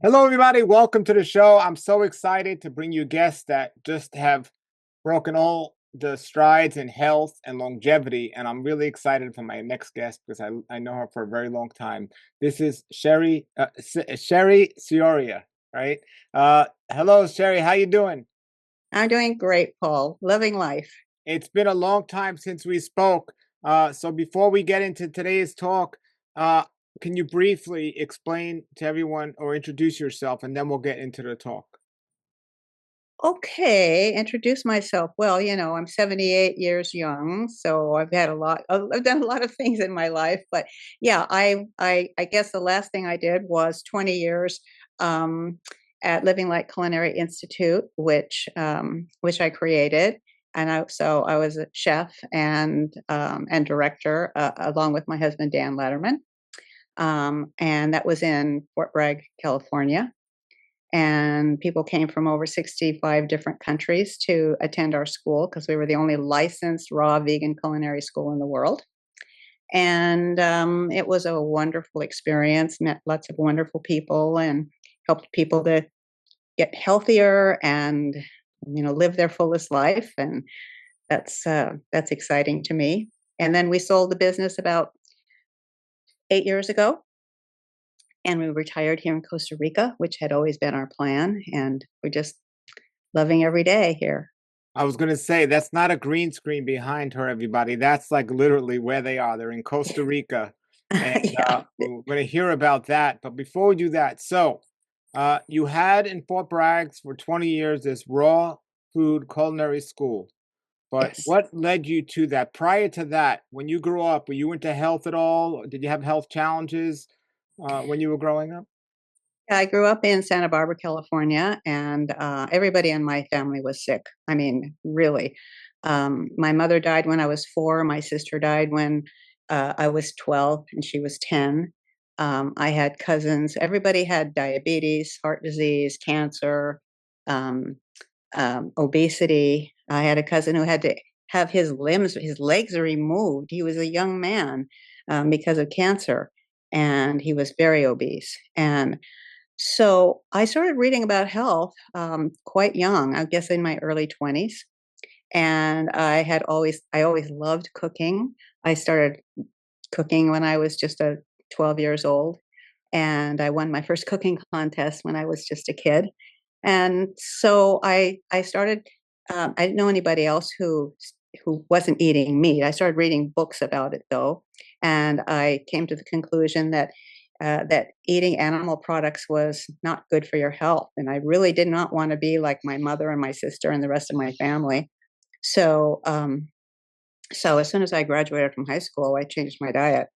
Hello, everybody. Welcome to the show. I'm so excited to bring you guests that just have broken all the strides in health and longevity. And I'm really excited for my next guest because I know her for a very long time. This is Cherie Soria, right? Hello, Cherie. How you doing? I'm doing great, Paul. Living life. It's been a long time since we spoke. So before we get into today's talk, uh, can you briefly explain to everyone or introduce yourself, and then we'll get into the talk. Okay, introduce myself. Well, I'm 78 years young, so I've had a lot. I've done a lot of things in my life, but yeah, I guess the last thing I did was 20 years um, at Living Light Culinary Institute, which I created, and I was a chef and director along with my husband Dan Letterman, and that was in Fort Bragg, California. And people came from over 65 different countries to attend our school because we were the only licensed raw vegan culinary school in the world. And it was a wonderful experience, met lots of wonderful people and helped people to get healthier and live their fullest life. And that's exciting to me. And then we sold the business about 8 years ago, and we retired here in Costa Rica, which had always been our plan. And we're just loving every day here. I was gonna say that's not a green screen behind her, everybody. That's like literally where they are. They're in Costa Rica, and Yeah. we're gonna hear about that. But before we do that, you had in Fort Bragg for 20 years this raw food culinary school. But Yes. what led you to that? Prior to that, when you grew up, were you into health at all? Or did you have health challenges when you were growing up? I grew up in Santa Barbara, California, and everybody in my family was sick. I mean, really. My mother died when I was 4. My sister died when I was 12, and she was 10. I had cousins. Everybody had diabetes, heart disease, cancer, um, obesity. I had a cousin who had to have his legs removed. He was a young man because of cancer, and he was very obese. And so I started reading about health quite young, I guess in my early 20s. And I always loved cooking. I started cooking when I was just 12 years old. And I won my first cooking contest when I was just a kid. And so I started, I didn't know anybody else who wasn't eating meat. I started reading books about it though. And I came to the conclusion that eating animal products was not good for your health. And I really did not want to be like my mother and my sister and the rest of my family. So, so as soon as I graduated from high school, I changed my diet,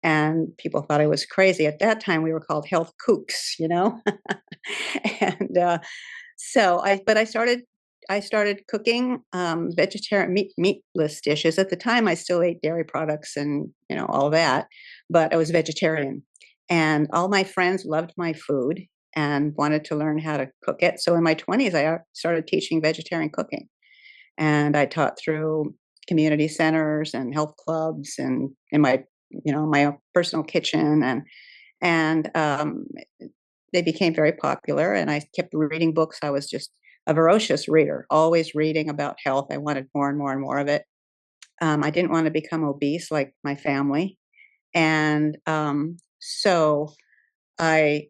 and people thought I was crazy. At that time, we were called health kooks. And but I started cooking vegetarian meatless dishes. At the time, I still ate dairy products and all that, but I was vegetarian, and all my friends loved my food and wanted to learn how to cook it. So in my 20s, I started teaching vegetarian cooking, and I taught through community centers and health clubs and in my own personal kitchen, and they became very popular, and I kept reading books. I was just a voracious reader, always reading about health. I wanted more and more and more of it. I didn't want to become obese like my family, and so I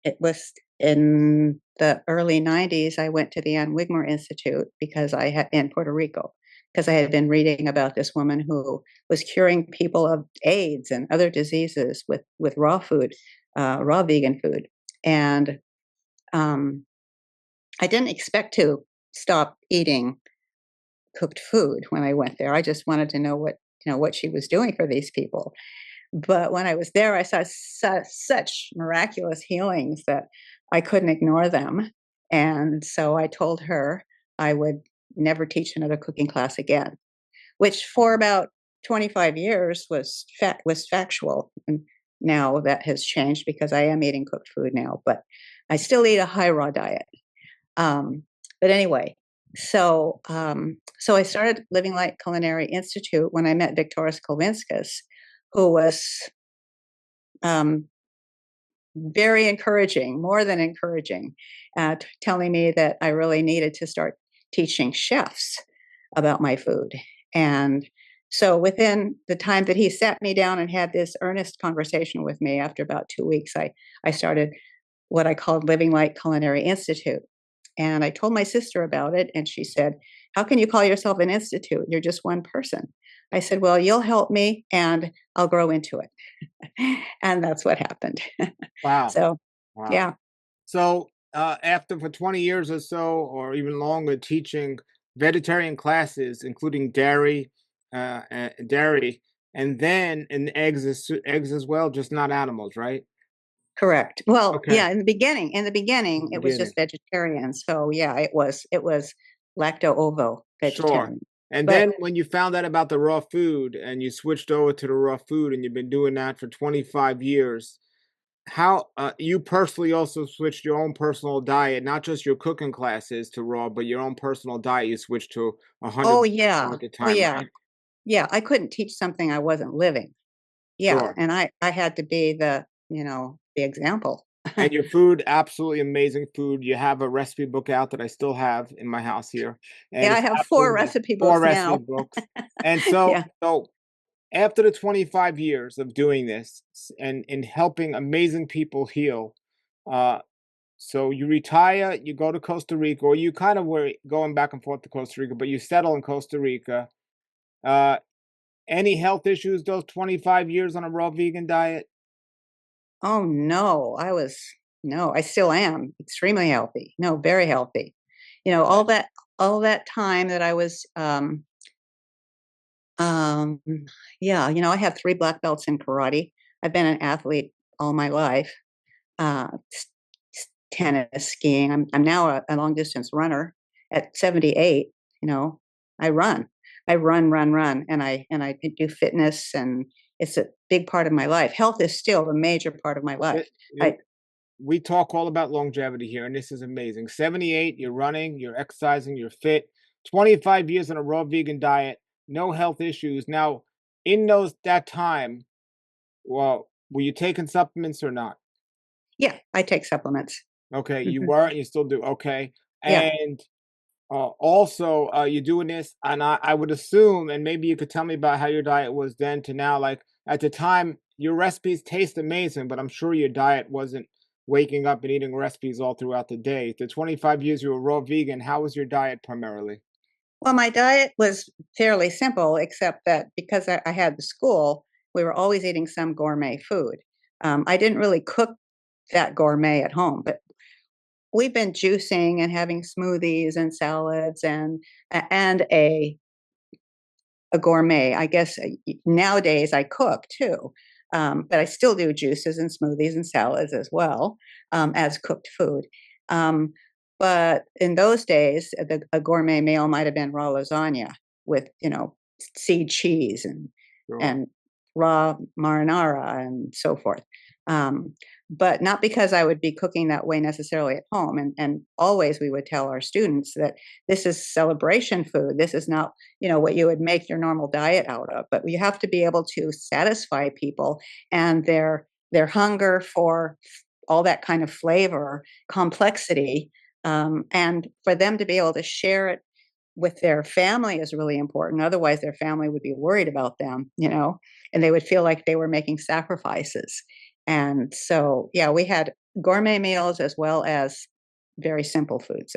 it was in the early 90s. I went to the Ann Wigmer Institute because I had in Puerto Rico because I had been reading about this woman who was curing people of AIDS and other diseases with raw food, raw vegan food. And um, I didn't expect to stop eating cooked food when I went there. I just wanted to know what she was doing for these people. But when I was there, I saw such miraculous healings that I couldn't ignore them. And so I told her I would never teach another cooking class again, which for about 25 years was factual. And now that has changed because I am eating cooked food now, but I still eat a high raw diet. Um, but anyway, so I started Living Light Culinary Institute when I met Victoris Kulvinskas, who was um, very encouraging, more than encouraging, telling me that I really needed to start teaching chefs about my food. And so within the time that he sat me down and had this earnest conversation with me, after about 2 weeks, I started what I called Living Light Culinary Institute. And I told my sister about it, and she said, "How can you call yourself an institute? You're just one person." I said, "Well, you'll help me and I'll grow into it." And that's what happened. Wow. So, Wow. yeah, So, after for 20 years or so, or even longer, teaching vegetarian classes, including dairy, and then in eggs as well, just not animals, right? correct. Well, Okay, yeah, in the beginning, it was beginning. just vegetarian. So, yeah, it was lacto ovo Sure. vegetarian. And But then when you found out about the raw food and you switched over to the raw food and you've been doing that for 25 years, how you personally also switched your own personal diet, not just your cooking classes to raw, but your own personal diet you switched to oh 100% raw yeah. at the Oh time, yeah. right? Yeah, I couldn't teach something I wasn't living. Yeah, Sure. and I had to be the example. And your food, absolutely amazing food. You have a recipe book out that I still have in my house here, and Yeah, I it's have 4 absolutely amazing. recipe 4 books recipe now. books. And so Yeah. so after the 25 years of doing this and helping amazing people heal, uh, so you retire, you go to Costa Rica, or you kind of were going back and forth to Costa Rica, but you settle in Costa Rica. Uh, any health issues those 25 years on a raw vegan diet? Oh, no, no, I still am extremely healthy. No, very healthy. You know, Okay. all that time that I was, um yeah, I have 3 black belts in karate. I've been an athlete all my life. Tennis, skiing. I'm now a long distance runner at 78. You know, I run, run, and I do fitness, and it's a big part of my life. Health is still a major part of my life. It, I you, we talk all about longevity here, and this is amazing. 78, you're running, you're exercising, you're fit. 25 years on a raw vegan diet, no health issues. Now, in that time, well, were you taking supplements or not? Yeah, I take supplements. Okay, you Mhm. were, and you still do. Okay, Yeah. and also, you're doing this, and I would assume, and maybe you could tell me about how your diet was then to now. Like at the time, your recipes taste amazing, but I'm sure your diet wasn't waking up and eating recipes all throughout the day. The 25 years you were raw vegan, how was your diet primarily? Well, my diet was fairly simple, except that because I had the school, we were always eating some gourmet food. I didn't really cook that gourmet at home, but we've been juicing and having smoothies and salads and a gourmet. I guess nowadays I cook too, but I still do juices and smoothies and salads as well as cooked food. Um, but in those days, a gourmet meal might have been raw lasagna with seed cheese Sure. and raw marinara and so forth. Um, but not because I would be cooking that way necessarily at home. And always we would tell our students that this is celebration food. This is not what you would make your normal diet out of, but you have to be able to satisfy people and their hunger for all that kind of flavor complexity, and for them to be able to share it with their family is really important. Otherwise their family would be worried about them, and they would feel like they were making sacrifices. And so yeah, we had gourmet meals as well as very simple foods.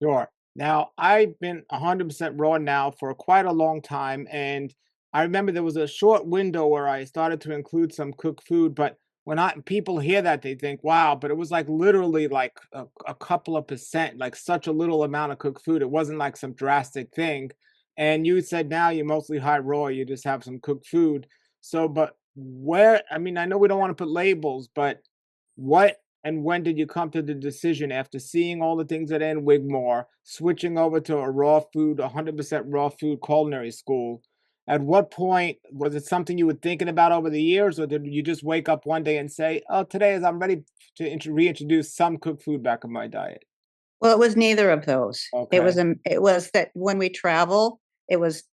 Sure. Now, I've been 100% raw now for quite a long time, and I remember there was a short window where I started to include some cooked food, but when I people hear that, they think, "Wow," but it was like literally like a couple of percent, like such a little amount of cooked food. It wasn't like some drastic thing. And you said now you're mostly high raw, you just have some cooked food. So, but where, I mean, I know we don't want to put labels, but what and when did you come to the decision after seeing all the things at N Wigmore, switching over to a raw food, 100% raw food culinary school? At what point was it something you were thinking about over the years, or did you just wake up one day and say, "Oh, today is I'm ready to reintroduce some cooked food back in my diet"? Well, it was neither of those. Okay, It was that when we travel, it was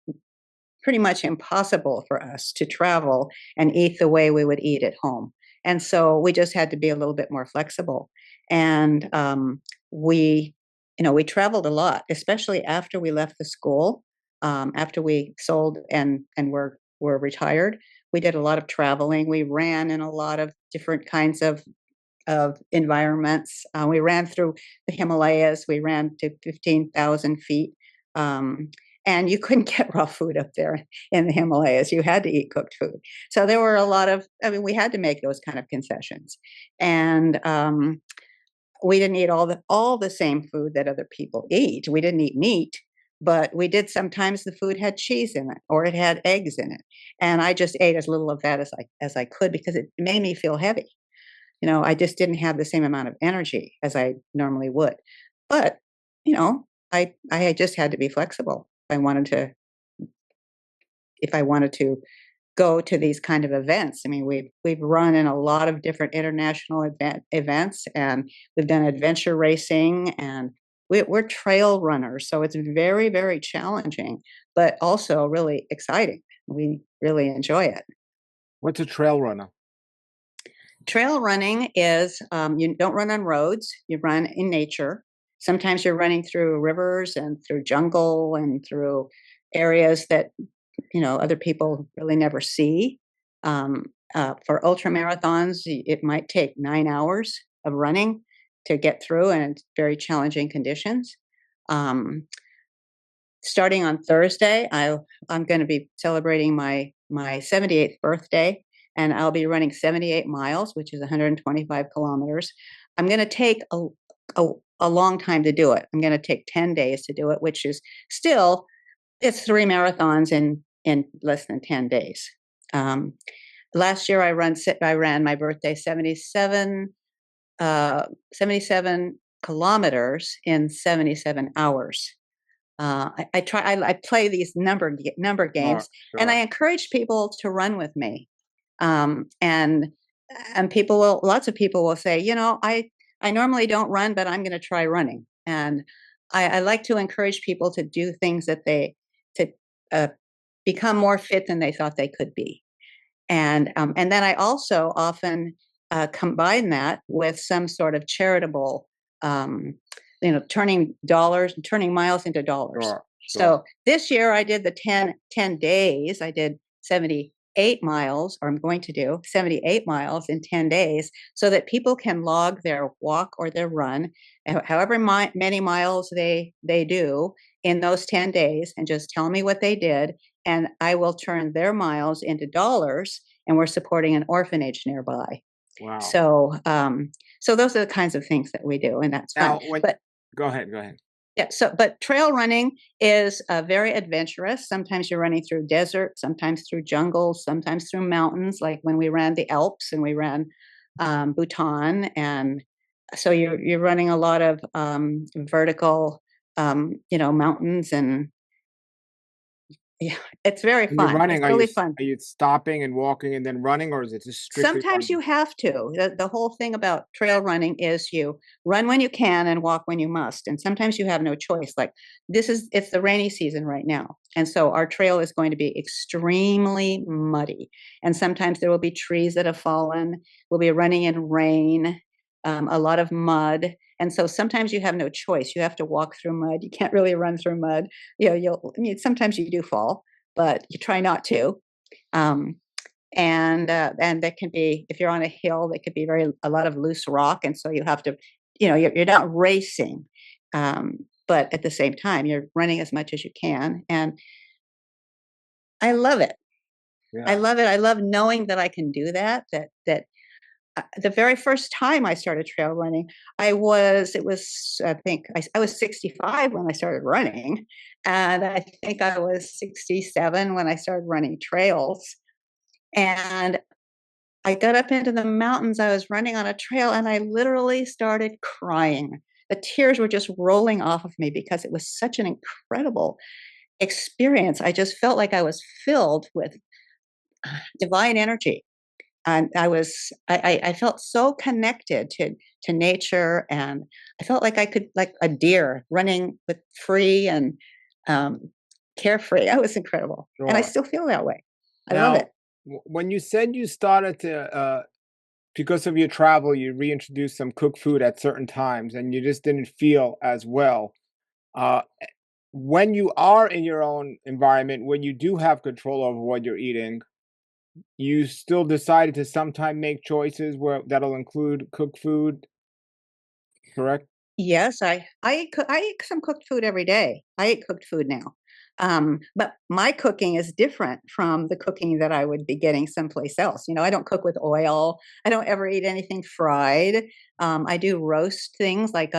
pretty much impossible for us to travel and eat the way we would eat at home. And so we just had to be a little bit more flexible. And we, we traveled a lot, especially after we left the school, after we sold and were retired. We did a lot of traveling. We ran in a lot of different kinds of environments. We ran through the Himalayas. We ran to 15,000 feet. And you couldn't get raw food up there in the Himalayas. You had to eat cooked food. So there were a lot of, we had to make those kind of concessions. And we didn't eat all the same food that other people eat. We didn't eat meat, but we did sometimes the food had cheese in it or it had eggs in it. And I just ate as little of that as I could because it made me feel heavy. I just didn't have the same amount of energy as I normally would. But, I just had to be flexible. If I wanted to go to these kind of events. I mean, we've run in a lot of different international events, and we've done adventure racing, and we're trail runners. So it's very, very challenging, but also really exciting. We really enjoy it. What's a trail runner? Trail running is you don't run on roads, you run in nature. Sometimes you're running through rivers and through jungle and through areas that other people really never see. For ultra marathons, it might take 9 hours of running to get through, and it's very challenging conditions. Starting on Thursday, I'm going to be celebrating my 78th birthday, and I'll be running 78 miles, which is 125 kilometers. I'm going to take a long time to do it. I'm going to take 10 days to do it, which is still, it's 3 marathons in less than 10 days. Last year I ran my birthday 77 kilometers in 77 hours. I play these number games, Sure. and I encourage people to run with me. And lots of people will say, I normally don't run, but I'm going to try running. And I like to encourage people to do things to become more fit than they thought they could be. And then I also often combine that with some sort of charitable, turning miles into dollars. Sure. So this year I did the 10 days. I did 78 miles, or I'm going to do 78 miles in 10 days, so that people can log their walk or their run, however many miles they do in those 10 days, and just tell me what they did. And I will turn their miles into dollars, and we're supporting an orphanage nearby. Wow. So those are the kinds of things that we do, and that's fun. Go ahead. Yeah. But trail running is very adventurous. Sometimes you're running through desert, sometimes through jungles, sometimes through mountains, like when we ran the Alps and we ran Bhutan. And so you're running a lot of vertical, mountains, and yeah, it's very When you're fun. running, It's really fun. are you stopping and walking and then running, or is it just strictly Sometimes you running? have to. The whole thing about trail running is you run when you can and walk when you must. And sometimes you have no choice. Like it's the rainy season right now. And so our trail is going to be extremely muddy. And sometimes there will be trees that have fallen. We'll be running in rain, a lot of mud. And so sometimes you have no choice. You have to walk through mud. You can't really run through mud. Sometimes you do fall, but you try not to. And that can be, if you're on a hill, there could be a lot of loose rock, and so you have to, you're not racing, but at the same time you're running as much as you can, and I love it. Yeah. I love it. I love knowing that I can do that. The very first time I started trail running, I was 65 when I started running, and I think I was 67 when I started running trails. And I got up into the mountains. I was running on a trail, and I literally started crying. The tears were just rolling off of me because it was such an incredible experience. I just felt like I was filled with divine energy. And I felt so connected to nature, and I felt like I could, like a deer running with free and carefree. It was incredible. And I Sure. still feel that way. I love Now, it. when you said you started to because of your travel, you reintroduced some cooked food at certain times, and you just didn't feel as well. Uh, when you are in your own environment, when you do have control over what you're eating, you still decided to sometime make choices where that'll include cooked food, correct? Yes, I eat some cooked food every day. I eat cooked food now. But my cooking is different from the cooking that I would be getting someplace else. You know, I don't cook with oil. I don't ever eat anything fried. I do roast things like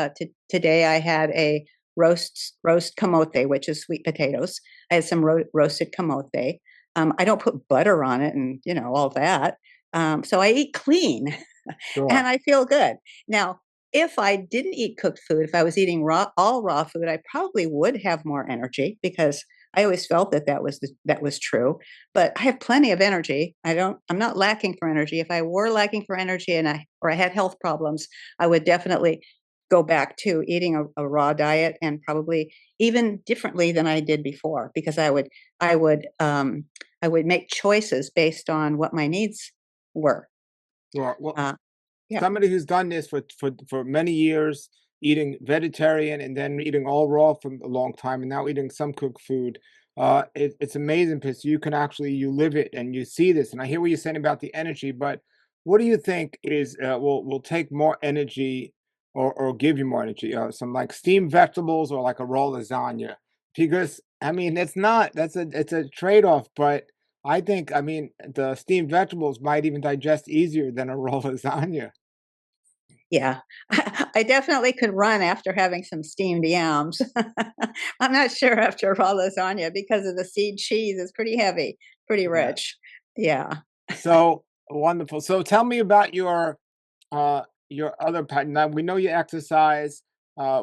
today I had a roast camote, which is sweet potatoes. I had some roasted camote. I don't put butter on it and all that. So I eat clean and Sure. I feel good. Now, if I didn't eat cooked food, if I was eating all raw food, I probably would have more energy because I always felt that that was true. But I have plenty of energy. I'm not lacking for energy. If I were lacking for energy or I had health problems, I would definitely go back to eating a raw diet and probably even differently than I did before because I would I would make choices based on what my needs were. Sure. Well, Uh, yeah. somebody who's done this for many years, eating vegetarian and then eating all raw for a long time, and now eating some cooked food. It's amazing because you can actually you live it and you see this. And I hear what you're saying about the energy, but what do you think is will take more energy or give you more energy? Some like steamed vegetables or like a raw lasagna? Because I mean, it's a trade off, but I mean the steamed vegetables might even digest easier than a raw lasagna. Yeah, I definitely could run after having some steamed yams. I'm not sure after raw lasagna because of the seed cheese. It's pretty heavy, pretty Yeah. rich. Yeah. So wonderful. So tell me about your other part. Now we know you exercise.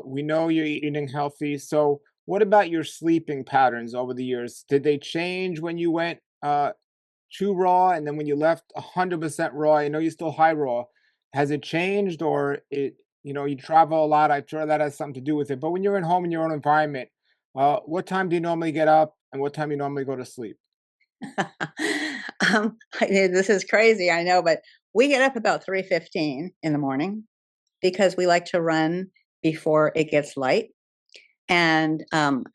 We know you're eating healthy. So what about your sleeping patterns over the years? Did they change when you went too raw and then when you left 100% raw? I know you're still high raw. Has it changed or you travel a lot? I'm sure that has something to do with it. But when you're at home in your own environment, what time do you normally get up and what time you normally go to sleep? This is crazy, I know, but we get up about 3:15 in the morning because we like to run before it gets light. And and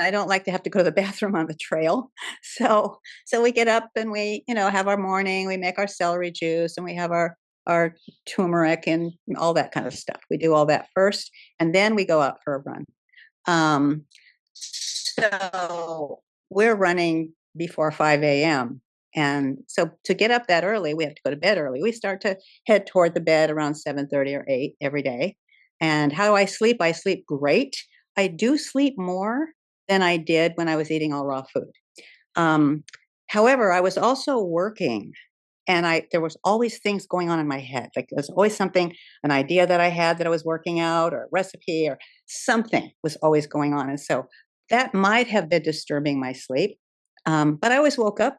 I don't like to have to go to the bathroom on the trail. So we get up and we, have our morning, we make our celery juice and we have our turmeric and all that kind of stuff. We do all that first and then we go out for a run. Um, so we're running before 5 a.m. And so to get up that early, we have to go to bed early. We start to head toward the bed around 7:30 or 8 every day. And how do I sleep? I sleep great. I do sleep more than I did when I was eating all raw food. Um, However, I was also working and there was always things going on in my head. Like there's always something, an idea that I had that I was working out, or a recipe, or something was always going on. And so that might have been disturbing my sleep. But I always woke up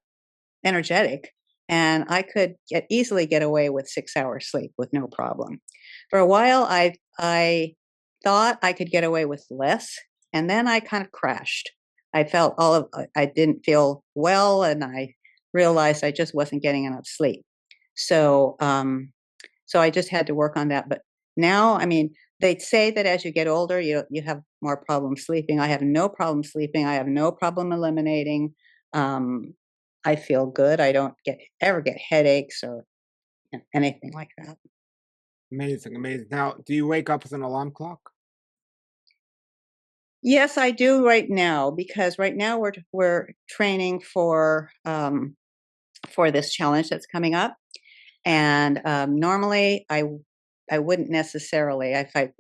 energetic, and I could easily get away with 6 hours sleep with no problem. For a while, I thought I could get away with less, and then I kind of crashed. I felt I didn't feel well, and I realized I just wasn't getting enough sleep. So, so I just had to work on that. But now, I mean, they say that as you get older, you have more problems sleeping. I have no problem sleeping. I have no problem eliminating. Um, I feel good. I don't ever get headaches or anything like that. Amazing, amazing. Now, do you wake up with an alarm clock? Yes, I do right now because right now we're training for this challenge that's coming up. And normally I wouldn't necessarily if I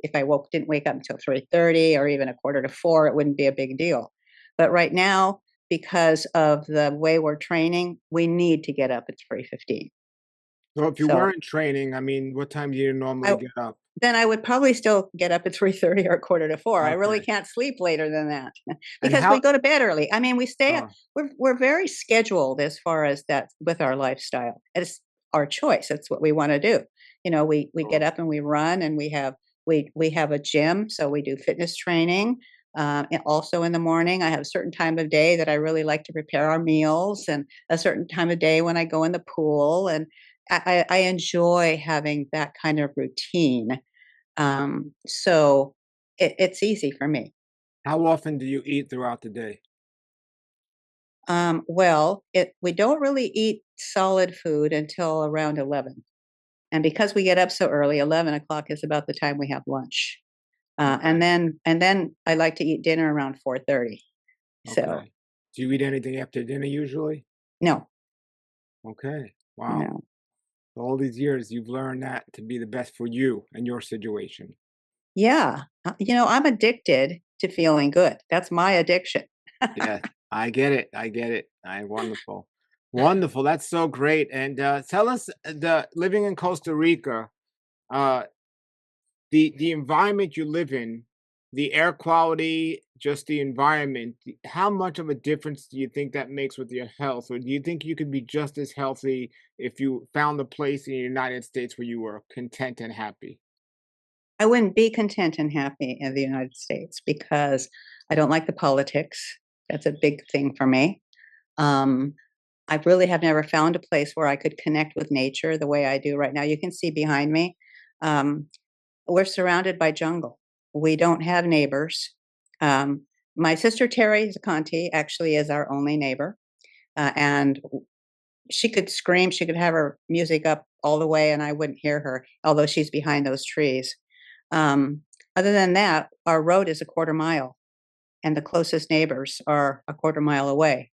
didn't wake up until 3:30 or even a quarter to 4, it wouldn't be a big deal. But right now, because of the way we're training, we need to get up at 3:15. So if you So weren't training, I mean, what time do you normally I get up? then I would probably still get up at 3:30 or a quarter to 4. I really Okay. can't sleep later than that And because we how go to bed early. I mean, uh, we're very scheduled as far as that with our lifestyle. It's our choice. It's what we want to do. We get sure. up and we run and we have a gym, so we do fitness training. And also in the morning, I have a certain time of day that I really like to prepare our meals, and a certain time of day when I go in the pool. I enjoy having that kind of routine. So it's easy for me. How often do you eat throughout the day? Well, we don't really eat solid food until around 11. And because we get up so early, 11 o'clock is about the time we have lunch. Okay. And then I like to eat dinner around 4:30. So Okay. Do you eat anything after dinner usually? no, Okay. Wow. no. All these years, you've learned that to be the best for you and your situation. Yeah. I'm addicted to feeling good. That's my addiction. Yes, I get it. I get it. Wonderful. Wonderful. That's so great. And tell us the living in Costa Rica, uh, the environment you live in, the air quality, just the environment, how much of a difference do you think that makes with your health? Or do you think you could be just as healthy if you found a place in the United States where you were content and happy? I wouldn't be content and happy in the United States because I don't like the politics. That's a big thing for me. Um, I really have never found a place where I could connect with nature the way I do right now. You can see behind me, um, we're surrounded by jungle. We don't have neighbors. Um, my sister Terry Zaconti actually is our only neighbor, and she could scream. She could have her music up all the way, and I wouldn't hear her, although she's behind those trees. Um, Other than that, our road is a quarter mile, and the closest neighbors are a quarter mile away.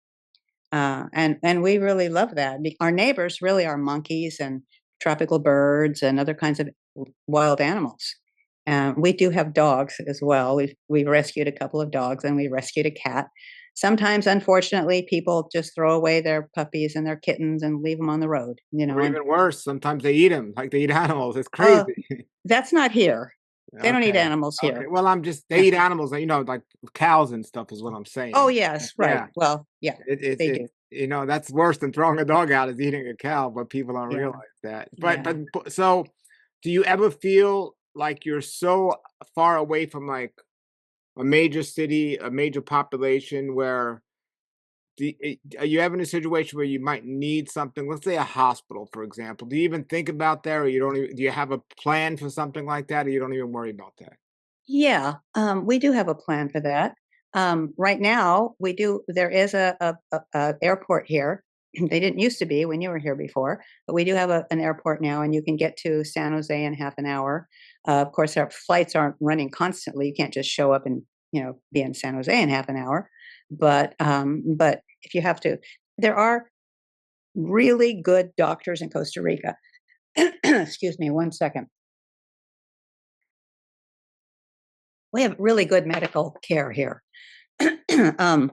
And we really love that. Our neighbors really are monkeys and tropical birds and other kinds of wild animals. We do have dogs as well. We've rescued a couple of dogs and we rescued a cat. Sometimes, unfortunately, people just throw away their puppies and their kittens and leave them on the road. Or And even worse, sometimes they eat them, like they eat animals. It's oh, crazy. that's not here. They don't eat Okay. animals Okay. here. Well, I'm just they Yeah. eat animals, like cows and stuff is what I'm Oh, saying. yes, right. Yeah. Well, yeah, It's they it's do. that's worse than throwing a dog out is eating a cow, but people don't Yeah, realize that. yeah. So do you ever feel like you're so far away from like a major city, a major population where are you ever in a situation where you might need something? Let's say a hospital, for example. Do you even think about that, or you don't even? Do you have a plan for something like that, or you don't even worry about that? Yeah, we do have a plan for that. Right now, we do. There is a airport here. They didn't used to be when you were here before, but we do have an airport now, and you can get to San Jose in half an hour. Of course, our flights aren't running constantly. You can't just show up and be in San Jose in half an hour. But if you have to, there are really good doctors in Costa Rica. Excuse me, one second. We have really good medical care here. um,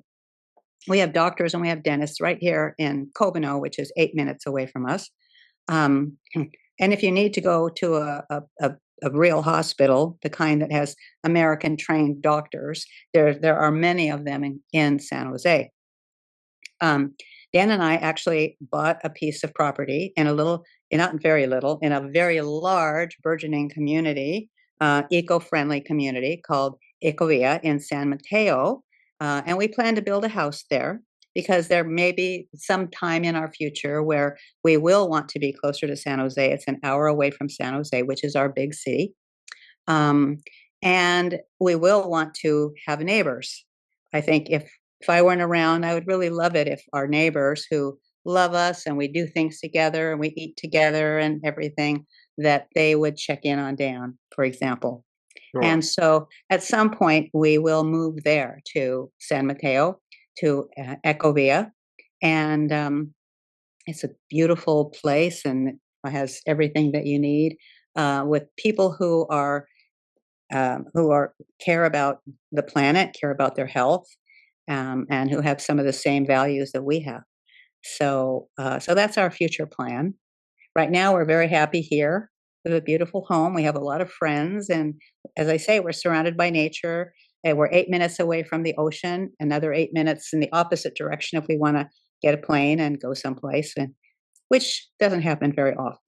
we have doctors and we have dentists right here in Cobano, which is 8 minutes away from us. And if you need to go to a real hospital, the kind that has American trained doctors, there are many of them in San Jose. Um, Dan and I actually bought a piece of property in a little, not very little, in a very large burgeoning community, eco-friendly community called Ecovia in San Mateo. And we plan to build a house there because there may be some time in our future where we will want to be closer to San Jose. It's an hour away from San Jose, which is our big city. Um, and we will want to have neighbors. I think if I weren't around, I would really love it if our neighbors who love us and we do things together and we eat together and everything, that they would check in on Dan, for example. Sure. And so at some point we will move there to San Mateo, to Ecovia, and it's a beautiful place and it has everything that you need, with people who care about the planet, care about their health, and who have some of the same values that we have. So that's our future plan. Right now, we're very happy here. We have a beautiful home. We have a lot of friends, and as I say, we're surrounded by nature. And we're 8 minutes away from the ocean. Another 8 minutes in the opposite direction if we want to get a plane and go someplace, and which doesn't happen very often.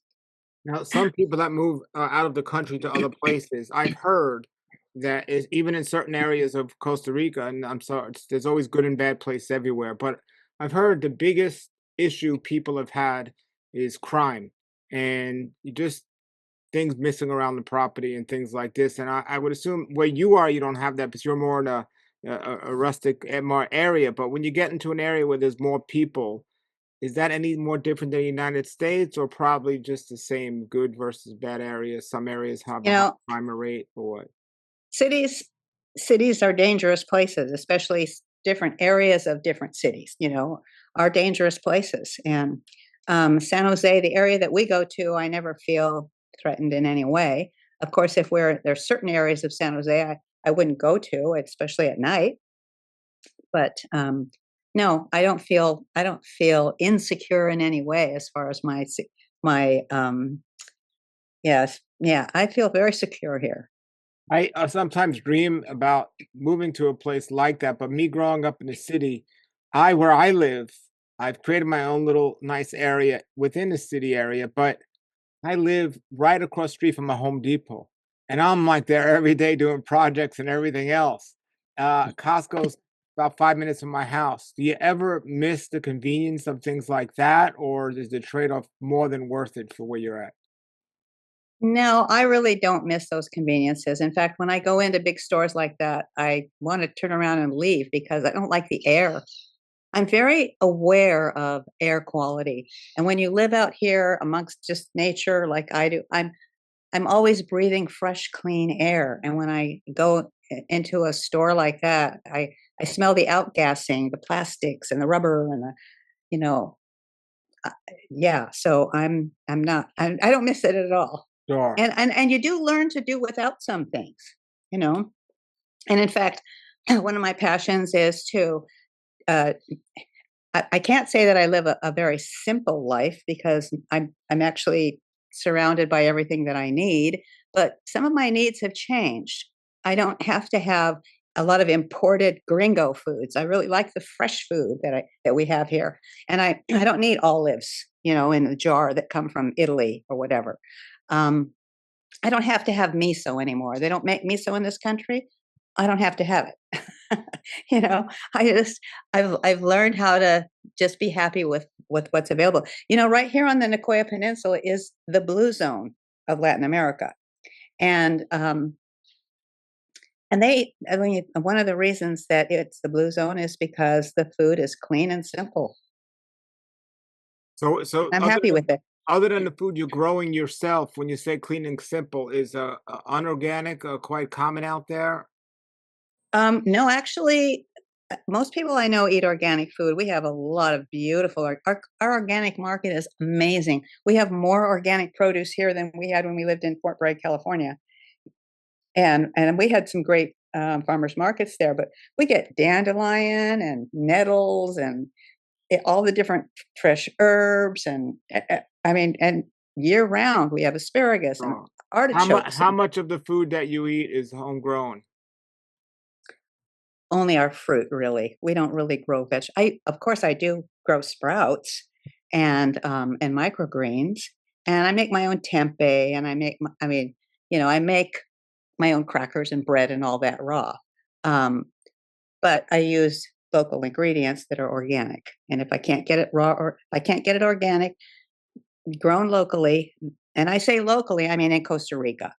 Now, some people that move out of the country to other places, I've heard that is even in certain areas of Costa Rica, and I'm sorry, there's always good and bad places everywhere, but I've heard the biggest issue people have had is crime. and you just things missing around the property and things like this. And I would assume where you are, you don't have that because you're more in a rustic more area. But when you get into an area where there's more people, is that any more different than the United States, or probably just the same good versus bad areas? Some areas have You a high know, crime rate or what? cities cities are dangerous places, especially different areas of different cities, are dangerous places. And San Jose, the area that we go to, I never feel threatened in any way. Of course, if there's certain areas of San Jose I wouldn't go to, especially at night. But no, I don't feel insecure in any way as far as my yes, yeah, I feel very secure here. I sometimes dream about moving to a place like that, but me growing up in the city, where I live, I've created my own little nice area within the city area, but I live right across the street from a Home Depot, and I'm like there every day doing projects and everything else. Costco's about 5 minutes from my house. Do you ever miss the convenience of things like that, or is the trade-off more than worth it for where you're at? No, I really don't miss those conveniences. In fact, when I go into big stores like that, I want to turn around and leave because I don't like the air. I'm very aware of air quality. And when you live out here amongst just nature like I do, I'm always breathing fresh, clean air. And when I go into a store like that, I smell the outgassing, the plastics and the rubber and you know, uh, yeah. So I'm not I don't miss it at all. Sure. And you do learn to do without some things, you know. And in fact, one of my passions is to uh, I can't say that I live a very simple life because I'm actually surrounded by everything that I need, but some of my needs have changed. I don't have to have a lot of imported gringo foods. I really like the fresh food that we have here. And I don't need olives, in a jar that come from Italy or whatever. Um, I don't have to have miso anymore. They don't make miso in this country. I don't have to have it. you know, I just I've learned how to just be happy with what's available. Right here on the Nicoya Peninsula is the blue zone of Latin America, and I mean, one of the reasons that it's the blue zone is because the food is clean and simple. So I'm happy with it. other than the food you're growing yourself, when you say clean and simple, is unorganic quite common out there? No, actually, most people I know eat organic food. We have a lot of beautiful. Our organic market is amazing. We have more organic produce here than we had when we lived in Fort Bragg, California, and we had some great farmers markets there. But we get dandelion and nettles and all the different fresh herbs, and I mean, and year round we have asparagus and Oh. artichokes. How much of the food that you eat is homegrown? Only our fruit, really. We don't really grow of course, I do grow sprouts and microgreens, and I make my own tempeh, and I mean, I make my own crackers and bread and all that raw. Um, but I use local ingredients that are organic, and if I can't get it raw or if I can't get it organic, grown locally, and I say locally, I mean in Costa Rica.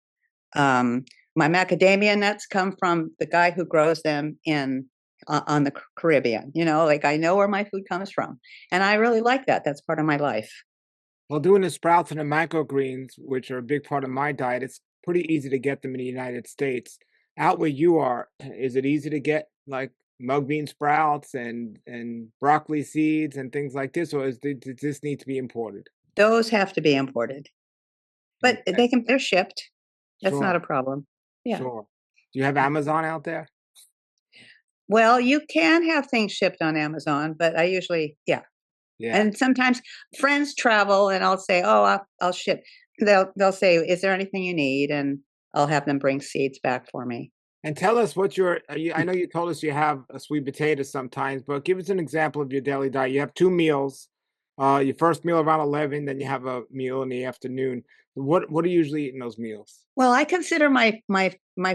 Um, my macadamia nuts come from the guy who grows them on the Caribbean. Like I know where my food comes from, and I really like that. That's part of my life. Well, doing the sprouts and the microgreens, which are a big part of my diet, it's pretty easy to get them in the United States. Out where you are, is it easy to get like mung bean sprouts and broccoli seeds and things like this, or does this need to be imported? Those have to be imported, but Okay, they're shipped. That's not sure, a problem. Yeah. sure. Do you have Amazon out there? Well, you can have things shipped on Amazon, but I usually, yeah. Yeah. And sometimes friends travel, and I'll say, "Oh, I'll ship." They'll say, "Is there anything you need?" And I'll have them bring seeds back for me. And tell us what your I know you told us you have a sweet potato sometimes, but give us an example of your daily diet. You have 2 meals. Your first meal around 11, then you have a meal in the afternoon. What do you usually eat in those meals? Well, I consider my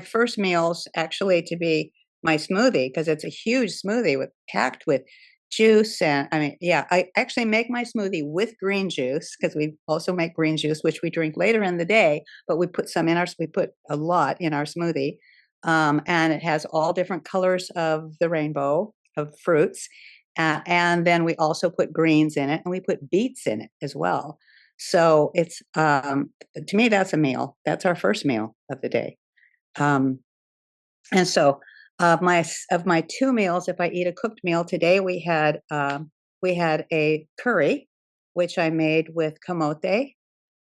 first meals actually to be my smoothie because it's a huge smoothie packed with juice. And I mean, yeah, I actually make my smoothie with green juice because we also make green juice, which we drink later in the day, but we put some in our, we put a lot in our smoothie. And it has all different colors of the rainbow of fruits. And then we also put greens in it and we put beets in it as well. So it's, to me, that's a meal. That's our first meal of the day. Um, and so, of my two meals, if I eat a cooked meal today, we had a curry, which I made with camote,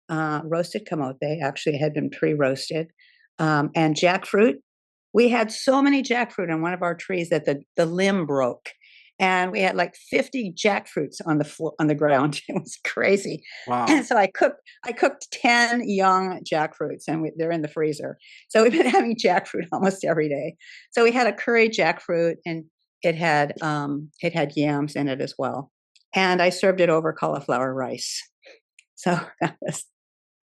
roasted camote. Actually, it had been pre-roasted, and jackfruit. We had so many jackfruit on one of our trees that the limb broke, and we had like 50 jackfruits on the floor on the ground. It was crazy. And Wow. so I cooked 10 young jackfruits, and they're in the freezer. So we've been having jackfruit almost every day. So we had a curry jackfruit, and it had yams in it as well. And I served it over cauliflower rice. So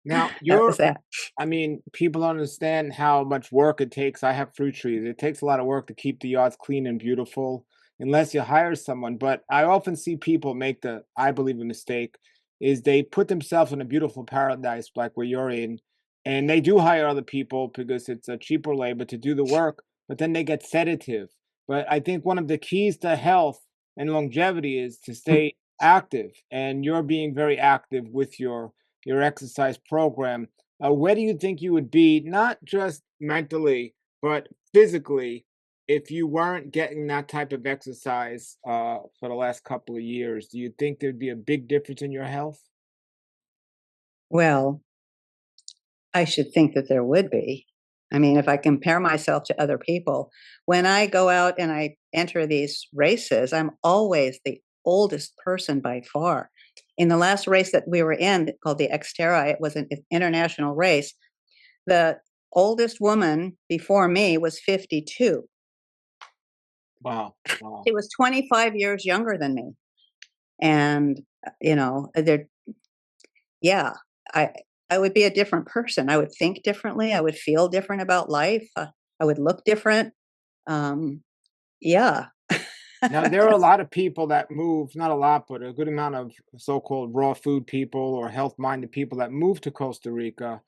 Now, that was that. I mean, people don't understand how much work it takes. I have fruit trees. It takes a lot of work to keep the yards clean and beautiful unless you hire someone. But I often see people make I believe, a mistake is they put themselves in a beautiful paradise like where you're in, and they do hire other people because it's a cheaper labor to do the work, but then they get sedative. But I think one of the keys to health and longevity is to stay active, and you're being very active with your exercise program. Where do you think you would be, not just mentally, but physically, if you weren't getting that type of exercise for the last couple of years? Do you think there'd be a big difference in your health? Well, I should think that there would be. I mean, if I compare myself to other people, when I go out and I enter these races, I'm always the oldest person by far. In the last race that we were in, called the Xterra, it was an international race. The oldest woman before me was 52. Wow. Wow. She was 25 years younger than me. And, they're yeah, I I would be a different person. I would think differently. I would feel different about life. I would look different. Um, yeah. Now, there are a lot of people that move, not a lot, but a good amount of so-called raw food people or health-minded people that move to Costa Rica,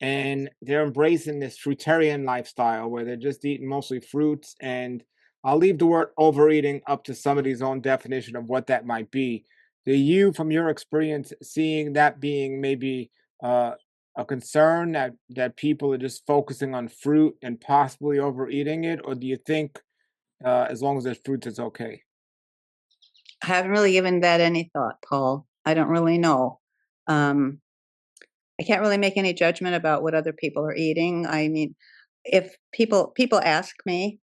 and they're embracing this fruitarian lifestyle where they're just eating mostly fruits. And I'll leave the word overeating up to somebody's own definition of what that might be. Do you, from your experience, seeing that being maybe uh, a concern that people are just focusing on fruit and possibly overeating it, or do you think as long as there's fruits, it's okay? I haven't really given that any thought, Paul. I don't really know. Um, I can't really make any judgment about what other people are eating. I mean, if people ask me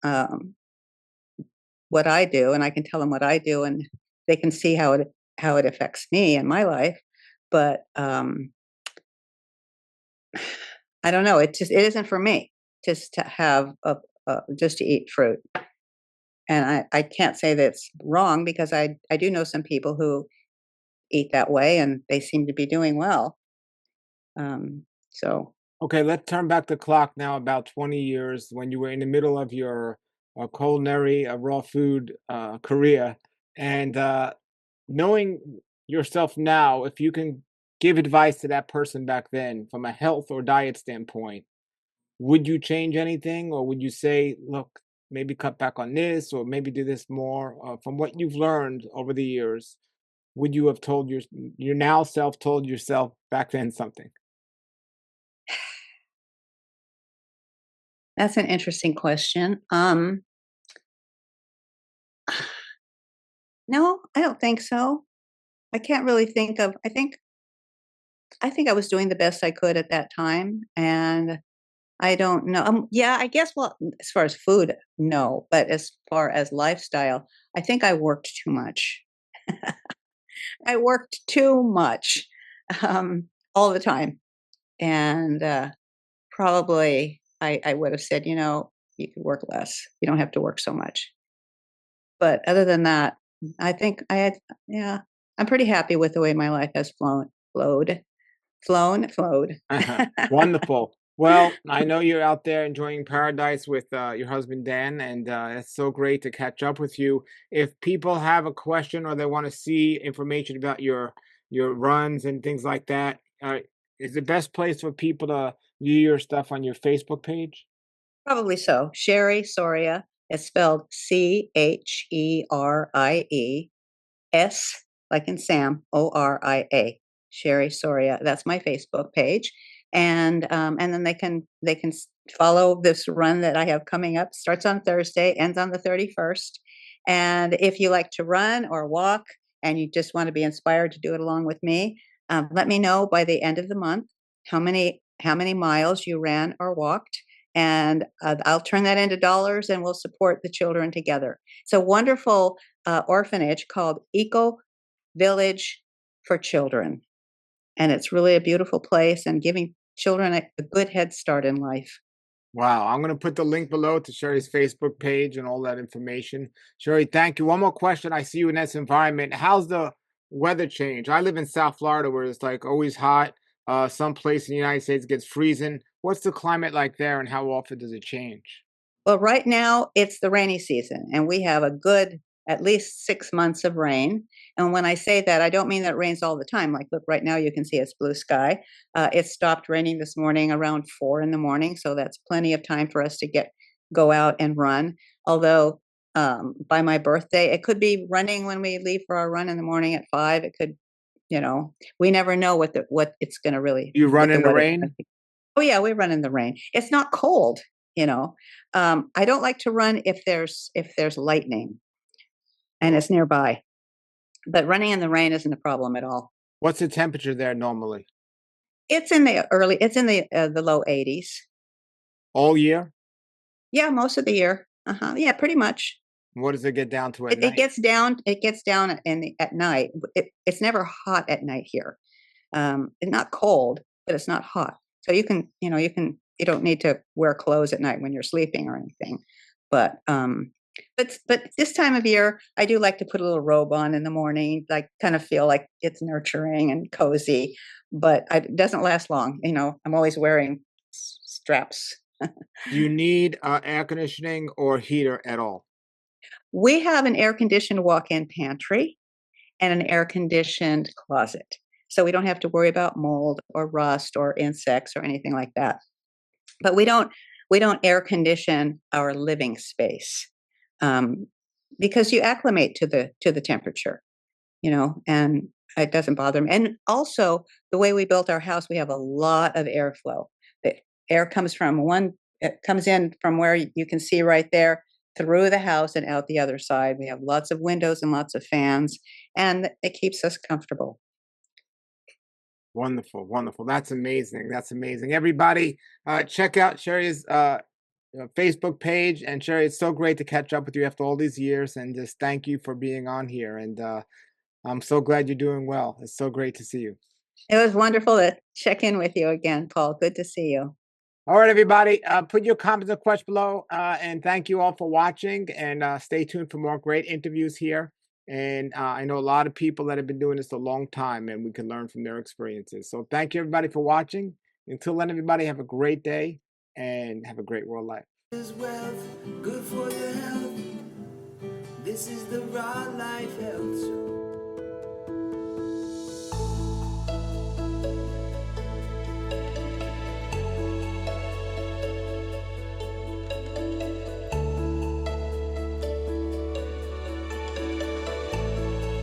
um, what I do, and I can tell them what I do, and they can see how it affects me and my life. But I don't know. It isn't for me just to have just to eat fruit. And I can't say that's wrong because I do know some people who eat that way and they seem to be doing well. So Okay, let's turn back the clock now about 20 years when you were in the middle of your culinary raw food career. And knowing yourself now, if you can give advice to that person back then from a health or diet standpoint, would you change anything, or would you say, look, maybe cut back on this or maybe do this more? From what you've learned over the years, would you have told your now self told yourself back then something? that's an interesting question. No, I don't think so. I can't really think of. I think I was doing the best I could at that time, and I don't know. Yeah, I guess. Well, as far as food, no, but as far as lifestyle, I think I worked too much. I worked too much all the time, and probably I would have said, you could work less. You don't have to work so much. But other than that, I think I had, yeah, I'm pretty happy with the way my life has flowed. Wonderful. Well, I know you're out there enjoying paradise with your husband Dan, and it's so great to catch up with you. If people have a question or they want to see information about your runs and things like that, is the best place for people to view your stuff on your Facebook page? Probably so. Cherie Soria. It's spelled Cherie, S, like in Sam, Oria. Cherie Soria. That's my Facebook page, and then they can follow this run that I have coming up. Starts on Thursday, ends on the 31st. And if you like to run or walk, and you just want to be inspired to do it along with me, let me know by the end of the month how many miles you ran or walked, and I'll turn that into dollars, and we'll support the children together. It's a wonderful orphanage called Eco Village for Children. And it's really a beautiful place and giving children a good head start in life. Wow, I'm going to put the link below to Sherry's Facebook page and all that information. Sherry, thank you. One more question. I see you in this environment. How's the weather change? I live in South Florida where it's like always hot. Some place in the United States gets freezing. What's the climate like there and how often does it change? Well, right now it's the rainy season, and we have a good at least 6 months of rain. And when I say that, I don't mean that it rains all the time. Like, look, right now you can see it's blue sky. It stopped raining this morning around 4 in the morning, so that's plenty of time for us to go out and run. Although by my birthday, it could be running when we leave for our run in the morning at 5. It could, we never know what it's going to really You run what the in the weather. rain? Oh, yeah, we run in the rain. It's not cold, you know? I don't like to run if there's lightning and Oh. it's nearby, but running in the rain isn't a problem at all. What's the temperature there normally? It's in the low 80s. All year? Yeah, most of the year. Uh-huh. Yeah, pretty much. What does it get down to at It night? gets down at night. It's never hot at night here. It's not cold, but it's not hot. So you don't need to wear clothes at night when you're sleeping or anything. But this time of year, I do like to put a little robe on in the morning, like kind of feel like it's nurturing and cozy. But it doesn't last long. I'm always wearing straps. Do you need air conditioning or heater at all? We have an air conditioned walk-in pantry and an air conditioned closet. So we don't have to worry about mold or rust or insects or anything like that. But we don't air condition our living space, um, because you acclimate to the temperature, and it doesn't bother me. And also, the way we built our house, we have a lot of airflow. The air comes in from where you can see right there through the house and out the other side. We have lots of windows and lots of fans, and it keeps us comfortable. Wonderful, wonderful. That's amazing. That's amazing. Everybody, check out Sherry's Facebook page. And Sherry, it's so great to catch up with you after all these years. And just thank you for being on here. And I'm so glad you're doing well. It's so great to see you. It was wonderful to check in with you again, Paul. Good to see you. All right, everybody, put your comments or questions below. And thank you all for watching. And stay tuned for more great interviews here. And I know a lot of people that have been doing this a long time, and we can learn from their experiences. So thank you, everybody, for watching. Until then, everybody, have a great day and have a great world life. Is wealth good for your health? This is the raw life health show.